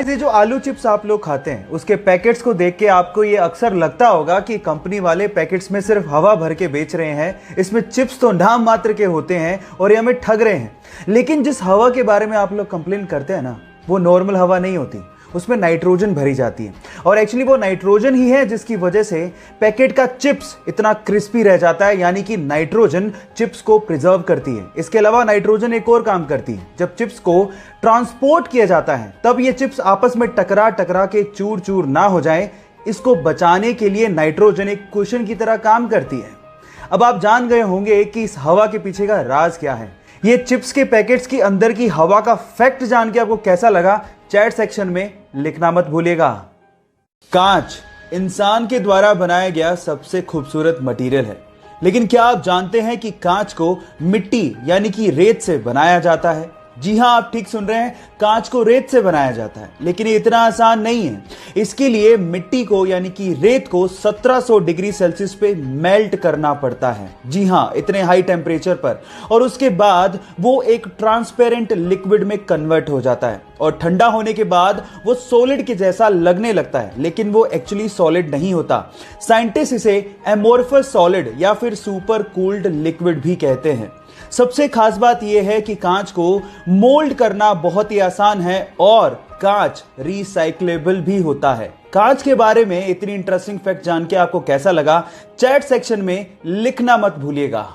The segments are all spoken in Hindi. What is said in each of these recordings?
ये जो आलू चिप्स आप लोग खाते हैं उसके पैकेट्स को देख के आपको ये अक्सर लगता होगा कि कंपनी वाले पैकेट्स में सिर्फ हवा भर के बेच रहे हैं, इसमें चिप्स तो नाम मात्र के होते हैं और ये हमें ठग रहे हैं। लेकिन जिस हवा के बारे में आप लोग कंप्लेन करते हैं ना, वो नॉर्मल हवा नहीं होती, उसमें नाइट्रोजन भरी जाती है और एक्चुअली वो नाइट्रोजन ही है जिसकी वजह से पैकेट का चिप्स इतना क्रिस्पी रह जाता है, यानी कि नाइट्रोजन चिप्स को प्रिजर्व करती है। इसके अलावा नाइट्रोजन एक और काम करती है, जब चिप्स को ट्रांसपोर्ट किया जाता है तब ये चिप्स आपस में टकरा टकरा के चूर चूर ना हो जाए, इसको बचाने के लिए नाइट्रोजन एक कुशन की तरह काम करती है। अब आप जान गए होंगे कि इस हवा के पीछे का राज क्या है। ये चिप्स के पैकेट्स के अंदर की हवा का फैक्ट जान के आपको कैसा लगा, चैट सेक्शन में लिखना मत भूलिएगा। कांच इंसान के द्वारा बनाया गया सबसे खूबसूरत मटेरियल है, लेकिन क्या आप जानते हैं कि कांच को मिट्टी यानी कि रेत से बनाया जाता है? जी हां, आप ठीक सुन रहे हैं, कांच को रेत से बनाया जाता है। लेकिन ये इतना आसान नहीं है। इसके लिए मिट्टी को यानी कि रेत को 1700 डिग्री सेल्सियस पे मेल्ट करना पड़ता है। जी हां, इतने हाई टेम्परेचर पर, और उसके बाद वो एक ट्रांसपेरेंट लिक्विड में कन्वर्ट हो जाता है और ठंडा होने के बाद वो सॉलिड के जैसा लगने लगता है, लेकिन वो एक्चुअली सॉलिड नहीं होता। साइंटिस्ट इसे एमोर्फस सॉलिड या फिर सुपर कूल्ड लिक्विड भी कहते हैं। सबसे खास बात यह है कि कांच को मोल्ड करना बहुत ही आसान है और कांच रिसाइक्लेबल भी होता है। कांच के बारे में इतनी इंटरेस्टिंग फैक्ट जान के आपको कैसा लगा, चैट सेक्शन में लिखना मत भूलिएगा।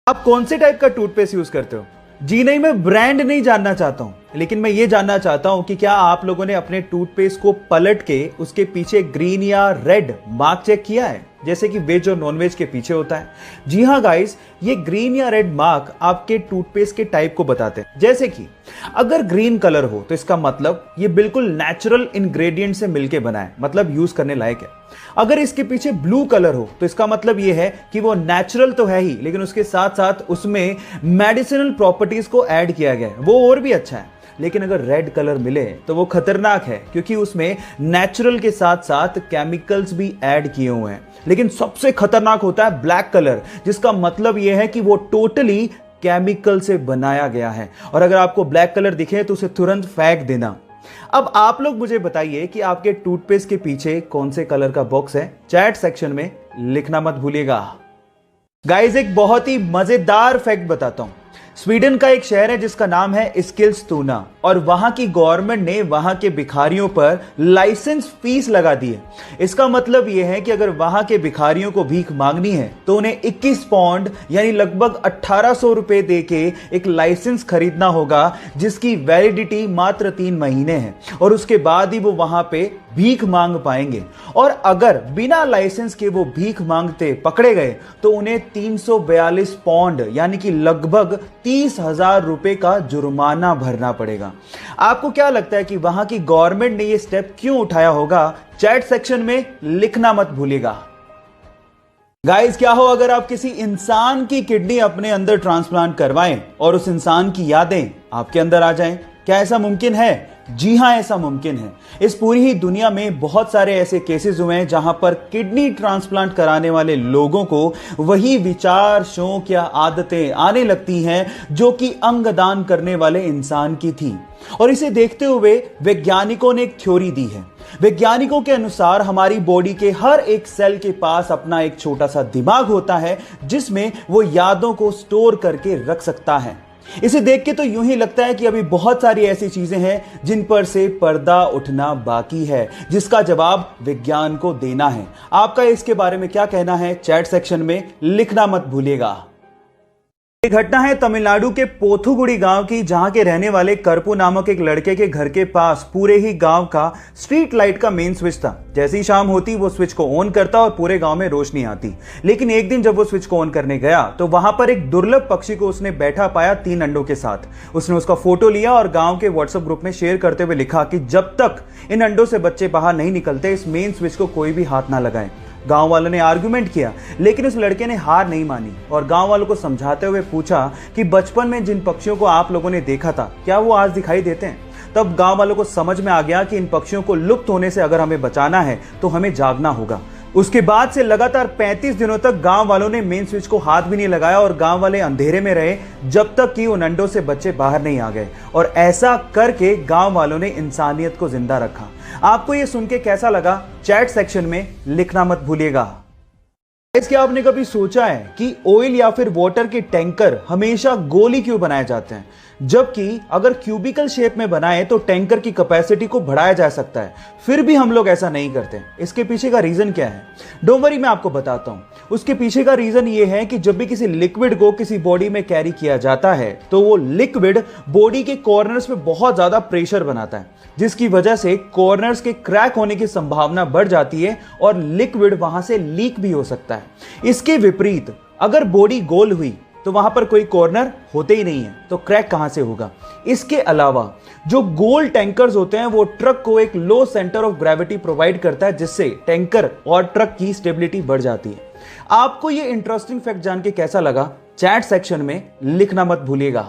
आप कौन से टाइप का टूथपेस्ट यूज करते हो? जी नहीं, मैं ब्रांड नहीं जानना चाहता हूं, लेकिन मैं ये जानना चाहता हूं कि क्या आप लोगों ने अपने टूथपेस्ट को पलट के उसके पीछे ग्रीन या रेड मार्क चेक किया है, जैसे कि वेज और नॉन वेज के पीछे होता है? जी हां गाइस, ये ग्रीन या रेड मार्क आपके टूथपेस्ट के टाइप को बताते हैं। जैसे कि अगर ग्रीन कलर हो तो इसका मतलब ये बिल्कुल नेचुरल इंग्रेडिएंट से मिलके बना है, मतलब यूज करने लायक है। अगर इसके पीछे ब्लू कलर हो तो इसका मतलब ये है कि वो नेचुरल तो है ही, लेकिन उसके साथ साथ उसमें मेडिसिनल प्रॉपर्टीज को ऐड किया गया है, वो और भी अच्छा है। लेकिन अगर रेड कलर मिले तो वो खतरनाक है, क्योंकि उसमें नेचुरल के साथ साथ केमिकल्स भी ऐड किए हुए हैं। लेकिन सबसे खतरनाक होता है ब्लैक कलर, जिसका मतलब यह है कि वो टोटली केमिकल से बनाया गया है, और अगर आपको ब्लैक कलर दिखे तो उसे तुरंत फेंक देना। अब आप लोग मुझे बताइए कि आपके टूथपेस्ट के पीछे कौन से कलर का बॉक्स है? चैट सेक्शन में लिखना मत भूलिएगा। गाइस, एक बहुत ही मजेदार फैक्ट बताता हूं। स्वीडन का एक शहर है जिसका नाम है एस्किलस्तुना, और वहां की गवर्नमेंट ने वहां के भिखारियों पर लाइसेंस फीस लगा दी है। इसका मतलब यह है कि अगर वहां के भिखारियों को भीख मांगनी है तो उन्हें 21 पाउंड यानी लगभग 1800 रुपए देके एक लाइसेंस खरीदना होगा, जिसकी वैलिडिटी मात्र 3 महीने है, और उसके बाद ही वो वहां पे भीख मांग पाएंगे। और अगर बिना लाइसेंस के वो भीख मांगते पकड़े गए तो उन्हें 342 पाउंड यानी कि लगभग 30,000 रुपए का जुर्माना भरना पड़ेगा। आपको क्या लगता है कि वहां की गवर्नमेंट ने ये स्टेप क्यों उठाया होगा? चैट सेक्शन में लिखना मत भूलिएगा। गाइस, क्या हो अगर आप किसी इंसान की किडनी अपने अंदर ट्रांसप्लांट करवाएं और उस इंसान की यादें आपके अंदर आ जाएं? क्या ऐसा मुमकिन है? जी हां, ऐसा मुमकिन है। इस पूरी ही दुनिया में बहुत सारे ऐसे केसेस हुए हैं जहां पर किडनी ट्रांसप्लांट कराने वाले लोगों को वही विचार, शौक या आदतें आने लगती हैं जो कि अंगदान करने वाले इंसान की थी। और इसे देखते हुए वैज्ञानिकों ने एक थ्योरी दी है। वैज्ञानिकों के अनुसार हमारी बॉडी के हर एक सेल के पास अपना एक छोटा सा दिमाग होता है, जिसमें वो यादों को स्टोर करके रख सकता है। इसे देख के तो यूं ही लगता है कि अभी बहुत सारी ऐसी चीजें हैं जिन पर से पर्दा उठना बाकी है, जिसका जवाब विज्ञान को देना है। आपका इसके बारे में क्या कहना है? चैट सेक्शन में लिखना मत भूलिएगा। ये घटना है तमिलनाडु के पोथुगुड़ी गांव की, जहां के रहने वाले करपू नामक एक लड़के के घर के पास पूरे ही गांव का स्ट्रीट लाइट का मेन स्विच था। जैसे ही शाम होती वो स्विच को ऑन करता और पूरे गांव में रोशनी आती। लेकिन एक दिन जब वो स्विच को ऑन करने गया तो वहां पर एक दुर्लभ पक्षी को उसने बैठा पाया 3 अंडों के साथ। उसने उसका फोटो लिया और गांव के व्हाट्सएप ग्रुप में शेयर करते हुए लिखा कि जब तक इन अंडों से बच्चे बाहर नहीं निकलते इस मेन स्विच को कोई भी हाथ ना लगाए। गांव वालों ने आर्गुमेंट किया, लेकिन उस लड़के ने हार नहीं मानी और गांव वालों को समझाते हुए पूछा कि बचपन में जिन पक्षियों को आप लोगों ने देखा था, क्या वो आज दिखाई देते हैं? तब गांव वालों को समझ में आ गया कि इन पक्षियों को लुप्त होने से अगर हमें बचाना है तो हमें जागना होगा। उसके बाद से लगातार 35 दिनों तक गांव वालों ने मेन स्विच को हाथ भी नहीं लगाया और गांव वाले अंधेरे में रहे जब तक कि उन अंडों से बच्चे बाहर नहीं आ गए। और ऐसा करके गांव वालों ने इंसानियत को जिंदा रखा। आपको यह सुन के कैसा लगा, चैट सेक्शन में लिखना मत भूलिएगा। क्या आपने कभी सोचा है कि ऑयल या फिर वाटर के टैंकर हमेशा गोल ही क्यों बनाए जाते हैं, जबकि अगर क्यूबिकल शेप में बनाए तो टैंकर की कैपेसिटी को बढ़ाया जा सकता है, फिर भी हम लोग ऐसा नहीं करते। इसके पीछे का रीजन क्या है? डोंट वरी, मैं आपको बताता हूं। उसके पीछे का रीजन ये है कि जब भी किसी लिक्विड को किसी बॉडी में कैरी किया जाता है तो वो लिक्विड बॉडी के कॉर्नर्स में बहुत ज्यादा प्रेशर बनाता है, जिसकी वजह से कॉर्नर्स के क्रैक होने की संभावना बढ़ जाती है और लिक्विड वहां से लीक भी हो सकता है। इसके विपरीत अगर बॉडी गोल हुई तो वहां पर कोई कॉर्नर होते ही नहीं है, तो क्रैक कहां से होगा? इसके अलावा जो गोल टैंकर्स होते हैं वो ट्रक को एक लो सेंटर ऑफ ग्रेविटी प्रोवाइड करता है, जिससे टैंकर और ट्रक की स्टेबिलिटी बढ़ जाती है। आपको ये इंटरेस्टिंग फैक्ट जान के कैसा लगा, चैट सेक्शन में लिखना मत भूलिएगा।